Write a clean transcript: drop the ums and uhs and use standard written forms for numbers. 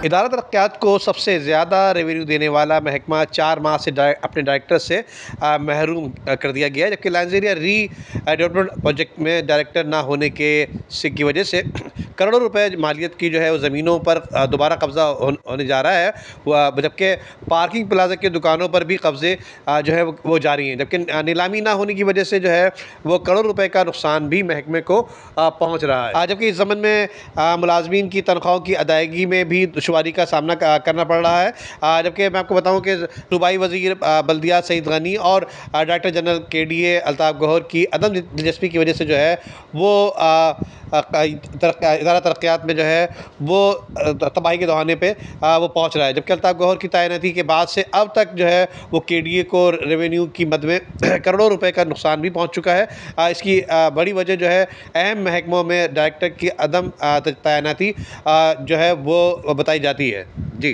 इदारा तरक्यात को सबसे ज़्यादा रेवेन्यू देने वाला महकमा 4 माह से अपने डायरेक्टर से महरूम कर दिया गया है, जबकि लायंस एरिया डेवलपमेंट प्रोजेक्ट में डायरेक्टर ना होने की वजह से करोड़ों रुपए मालियत की जो है वो ज़मीनों पर दोबारा कब्ज़ा होने जा रहा है। जबकि पार्किंग प्लाजा की दुकानों पर भी कब्ज़े जो है वो जारी हैं, जबकि नीलामी ना होने की वजह से जो है वो करोड़ रुपए का नुकसान भी महकमे को पहुँच रहा है। जबकि इस ज़मन में मुलाजमीन की तनख्वाहों की अदायगी में भी दुश्वारी का सामना करना पड़ रहा है। जबकि मैं आपको बताऊं कि सूबाई वज़ीर बल्दियात सईद गनी और director general KDA Altaf Gauhar की अदम दिलचस्पी की वजह से जो है वो इदारा तरक्यात में जो है वो तबाही के दहाने पे वो पहुंच रहा है। जबकि अल्ताफ़ गौहर की तैनाती के बाद से अब तक जो है वो KDA को रेवेन्यू की मद में करोड़ों रुपए का नुकसान भी पहुंच चुका है। इसकी बड़ी वजह जो है अहम महकमों में डायरेक्टर की अदम तैनाती जो है वो बताई जाती है।